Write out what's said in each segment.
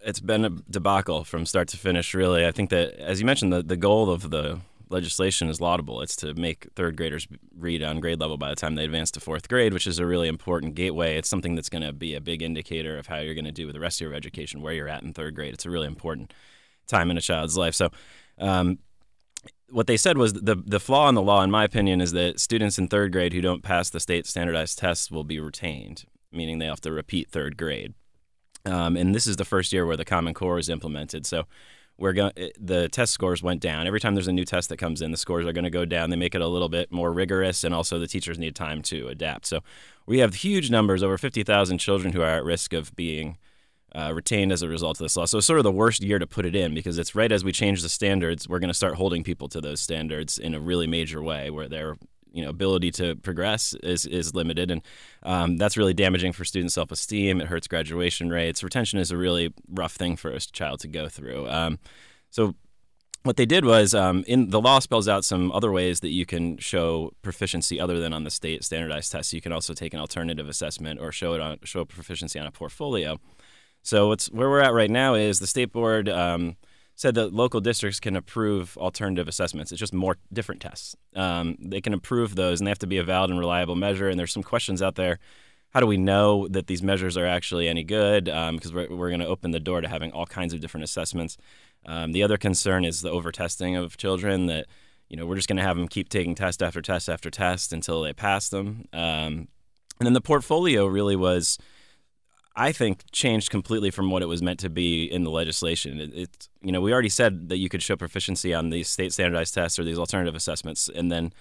It's been a debacle from start to finish, really. I think that, as you mentioned, the goal of the legislation is laudable. It's to make third graders read on grade level by the time they advance to fourth grade, which is a really important gateway. It's something that's going to be a big indicator of how you're going to do with the rest of your education, where you're at in third grade. It's a really important time in a child's life. So what they said was the flaw in the law, in my opinion, is that students in third grade who don't pass the state standardized tests will be retained, meaning they have to repeat third grade. And this is the first year where the Common Core is implemented. So the test scores went down. Every time there's a new test that comes in, the scores are going to go down. They make it a little bit more rigorous, and also the teachers need time to adapt. So we have huge numbers, over 50,000 children who are at risk of being retained as a result of this law. So it's sort of the worst year to put it in, because it's right as we change the standards, we're going to start holding people to those standards in a really major way, where their ability to progress is limited, and that's really damaging for student self-esteem. It hurts graduation rates. Retention is a really rough thing for a child to go through. So what they did was, in the law spells out some other ways that you can show proficiency other than on the state standardized tests. You can also take an alternative assessment or show proficiency on a portfolio. So where we're at right now is the state board said that local districts can approve alternative assessments. It's just more different tests. They can approve those, and they have to be a valid and reliable measure. And there's some questions out there. How do we know that these measures are actually any good? Because we're going to open the door to having all kinds of different assessments. The other concern is the over-testing of children, that we're just going to have them keep taking test after test after test until they pass them. And then the portfolio really was, I think, changed completely from what it was meant to be in the legislation. We already said that you could show proficiency on these state standardized tests or these alternative assessments, and then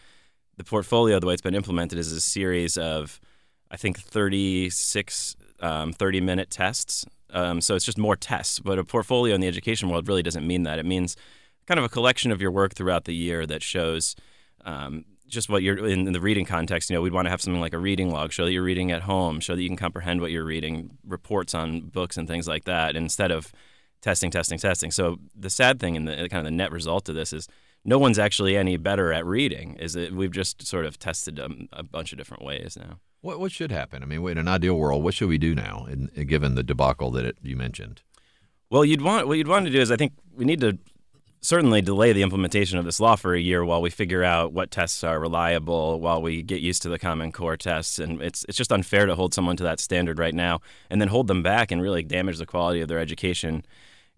the portfolio, the way it's been implemented, is a series of, I think, 36 30-minute tests. So it's just more tests, but a portfolio in the education world really doesn't mean that. It means kind of a collection of your work throughout the year that shows just what you're in the reading context. We'd want to have something like a reading log, show that you're reading at home, show that you can comprehend what you're reading, reports on books and things like that, instead of testing. So the sad thing and the kind of the net result of this is no one's actually any better at reading. Is that we've just sort of tested a bunch of different ways now. What should happen? I mean, in an ideal world, what should we do now, given the debacle that you mentioned? Well, what you'd want to do is, I think we need to certainly delay the implementation of this law for a year while we figure out what tests are reliable, while we get used to the Common Core tests. And it's just unfair to hold someone to that standard right now and then hold them back and really damage the quality of their education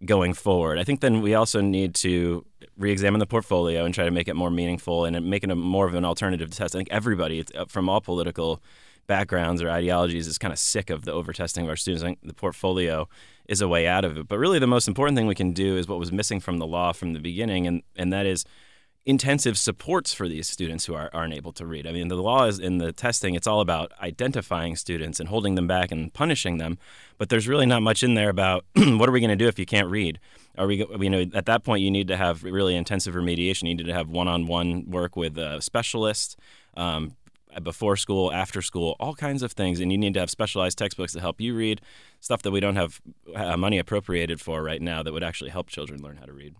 going forward. I think then we also need to re-examine the portfolio and try to make it more meaningful and make it more of an alternative test. I think everybody from all political backgrounds or ideologies is kind of sick of the over-testing of our students. I think the portfolio is a way out of it. But really the most important thing we can do is what was missing from the law from the beginning, and that is intensive supports for these students who aren't able to read. I mean, the law is in the testing, it's all about identifying students and holding them back and punishing them, but there's really not much in there about what are we going to do if you can't read? At that point, you need to have really intensive remediation. You need to have one-on-one work with a specialist, before school, after school, all kinds of things. And you need to have specialized textbooks to help you read, stuff that we don't have money appropriated for right now that would actually help children learn how to read.